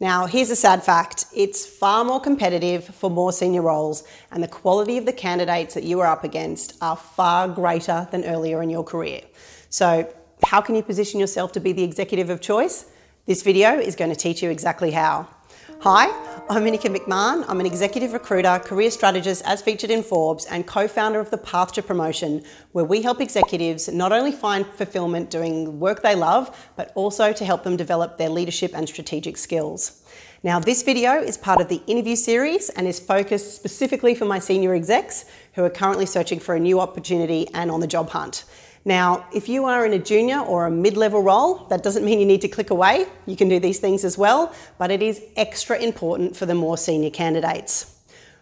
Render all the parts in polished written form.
Now, here's a sad fact. It's far more competitive for more senior roles, and the quality of the candidates that you are up against are far greater than earlier in your career. So, how can you position yourself to be the executive of choice? This video is going to teach you exactly how. Hi, I'm Monica McMahon. I'm an executive recruiter, career strategist as featured in Forbes, and co-founder of the Path to Promotion, where we help executives not only find fulfillment doing work they love, but also to help them develop their leadership and strategic skills. Now, this video is part of the interview series and is focused specifically for my senior execs who are currently searching for a new opportunity and on the job hunt. Now, if you are in a junior or a mid-level role, that doesn't mean you need to click away. You can do these things as well, but it is extra important for the more senior candidates.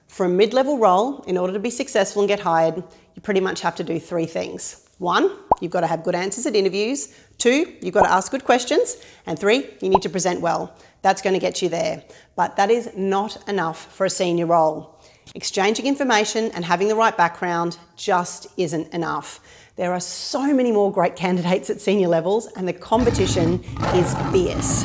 For a mid-level role, in order to be successful and get hired, you pretty much have to do three things. 1, you've got to have good answers at interviews. 2, you've got to ask good questions. And 3, you need to present well. That's going to get you there. But that is not enough for a senior role. Exchanging information and having the right background just isn't enough. There are so many more great candidates at senior levels and the competition is fierce.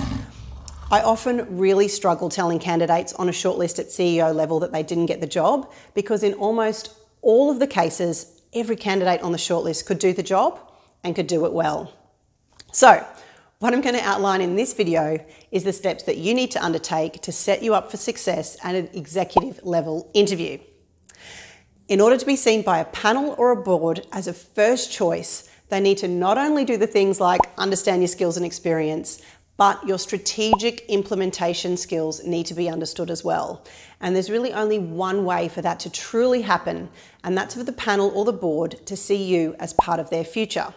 I often really struggle telling candidates on a shortlist at CEO level that they didn't get the job because in almost all of the cases, every candidate on the shortlist could do the job and could do it well. So, what I'm going to outline in this video is the steps that you need to undertake to set you up for success at an executive level interview. In order to be seen by a panel or a board as a first choice, they need to not only do the things like understand your skills and experience, but your strategic implementation skills need to be understood as well. And there's really only one way for that to truly happen, and that's for the panel or the board to see you as part of their future.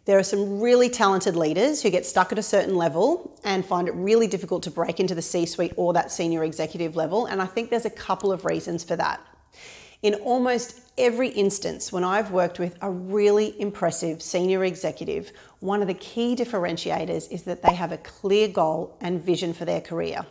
There are some really talented leaders who get stuck at a certain level and find it really difficult to break into the C-suite or that senior executive level, and I think there's a couple of reasons for that. In almost every instance, when I've worked with a really impressive senior executive, one of the key differentiators is that they have a clear goal and vision for their career.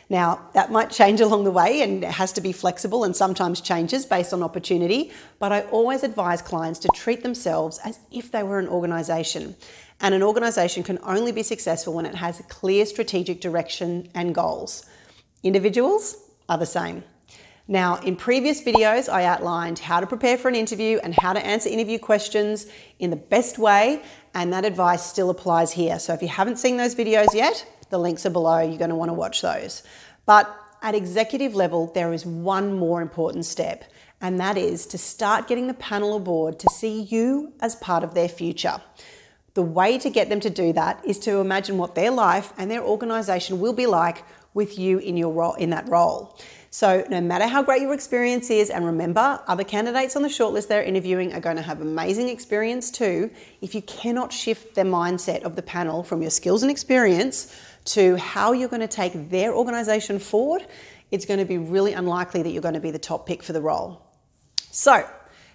Now, that might change along the way and it has to be flexible and sometimes changes based on opportunity, but I always advise clients to treat themselves as if they were an organisation. And an organisation can only be successful when it has a clear strategic direction and goals. Individuals are the same. Now, in previous videos, I outlined how to prepare for an interview and how to answer interview questions in the best way, and that advice still applies here. So if you haven't seen those videos yet, the links are below. You're going to want to watch those. But at executive level, there is one more important step, and that is to start getting the panel or board to see you as part of their future. The way to get them to do that is to imagine what their life and their organisation will be like with you in your role, in that role. So no matter how great your experience is, and remember, other candidates on the shortlist they're interviewing are going to have amazing experience too, if you cannot shift the mindset of the panel from your skills and experience to how you're going to take their organisation forward, it's going to be really unlikely that you're going to be the top pick for the role. So,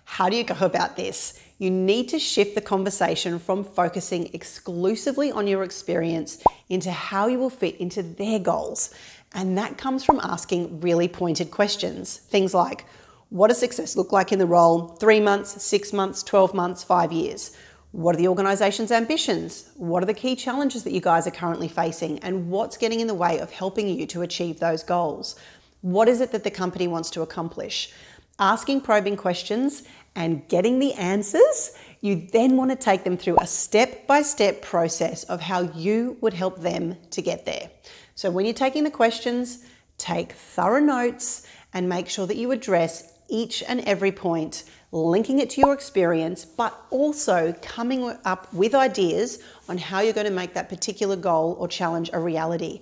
how do you go about this? You need to shift the conversation from focusing exclusively on your experience into how you will fit into their goals. And that comes from asking really pointed questions. Things like, what does success look like in the role? 3 months, 6 months, 12 months, 5 years? What are the organisation's ambitions? What are the key challenges that you guys are currently facing? And what's getting in the way of helping you to achieve those goals? What is it that the company wants to accomplish? Asking probing questions and getting the answers, you then want to take them through a step-by-step process of how you would help them to get there. So when you're taking the questions, take thorough notes and make sure that you address each and every point, linking it to your experience, but also coming up with ideas on how you're going to make that particular goal or challenge a reality.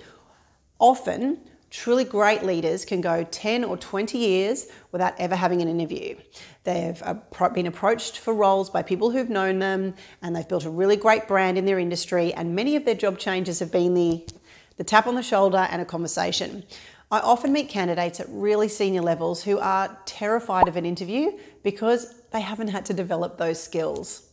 Often, truly great leaders can go 10 or 20 years without ever having an interview. They've been approached for roles by people who've known them, and they've built a really great brand in their industry, and many of their job changes have been the tap on the shoulder and a conversation. I often meet candidates at really senior levels who are terrified of an interview because they haven't had to develop those skills.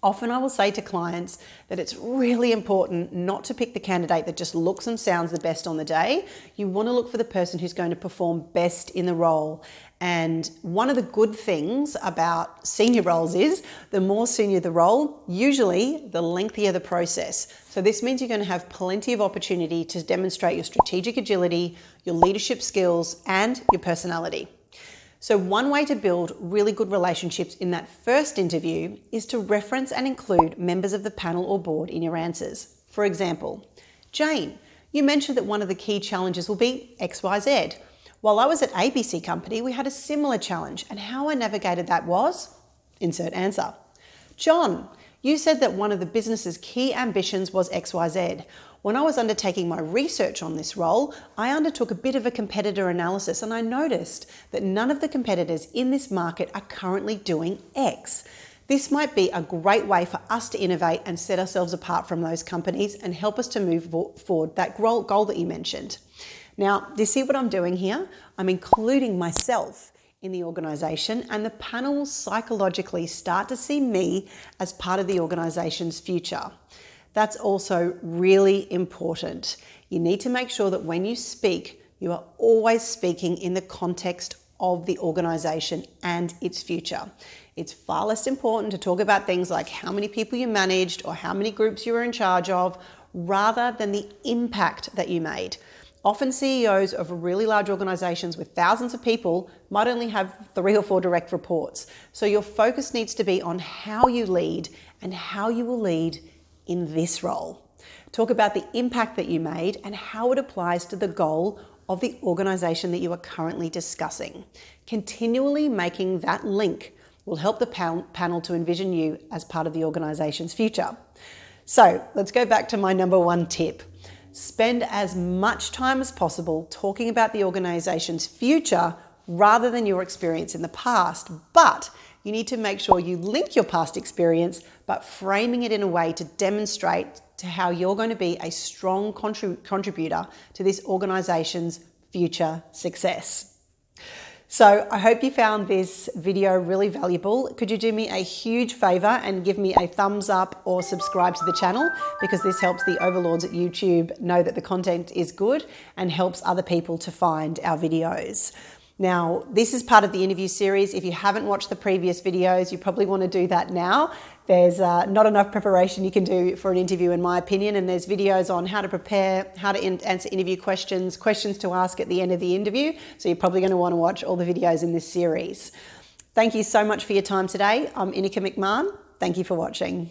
Often I will say to clients that it's really important not to pick the candidate that just looks and sounds the best on the day. You want to look for the person who's going to perform best in the role. And one of the good things about senior roles is the more senior the role, usually the lengthier the process. So this means you're going to have plenty of opportunity to demonstrate your strategic agility, your leadership skills, and your personality. So one way to build really good relationships in that first interview is to reference and include members of the panel or board in your answers. For example, Jane, you mentioned that one of the key challenges will be XYZ. While I was at ABC Company, we had a similar challenge, and how I navigated that was, insert answer. John, you said that one of the business's key ambitions was XYZ. When I was undertaking my research on this role, I undertook a bit of a competitor analysis, and I noticed that none of the competitors in this market are currently doing X. This might be a great way for us to innovate and set ourselves apart from those companies and help us to move forward that goal that you mentioned. Now, do you see what I'm doing here? I'm including myself in the organisation, and the panel will psychologically start to see me as part of the organisation's future. That's also really important. You need to make sure that when you speak, you are always speaking in the context of the organisation and its future. It's far less important to talk about things like how many people you managed or how many groups you were in charge of, rather than the impact that you made. Often CEOs of really large organisations with thousands of people might only have 3 or 4 direct reports. So your focus needs to be on how you lead and how you will lead in this role. Talk about the impact that you made and how it applies to the goal of the organisation that you are currently discussing. Continually making that link will help the panel to envision you as part of the organisation's future. So let's go back to my number 1 tip. Spend as much time as possible talking about the organisation's future rather than your experience in the past. But you need to make sure you link your past experience, but framing it in a way to demonstrate to how you're going to be a strong contributor to this organisation's future success. So I hope you found this video really valuable. Could you do me a huge favour and give me a thumbs up or subscribe to the channel, because this helps the overlords at YouTube know that the content is good and helps other people to find our videos. Now, this is part of the interview series. If you haven't watched the previous videos, you probably want to do that now. There's not enough preparation you can do for an interview, in my opinion, and there's videos on how to prepare, how to answer interview questions, questions to ask at the end of the interview. So you're probably going to want to watch all the videos in this series. Thank you so much for your time today. I'm Inika McMahon. Thank you for watching.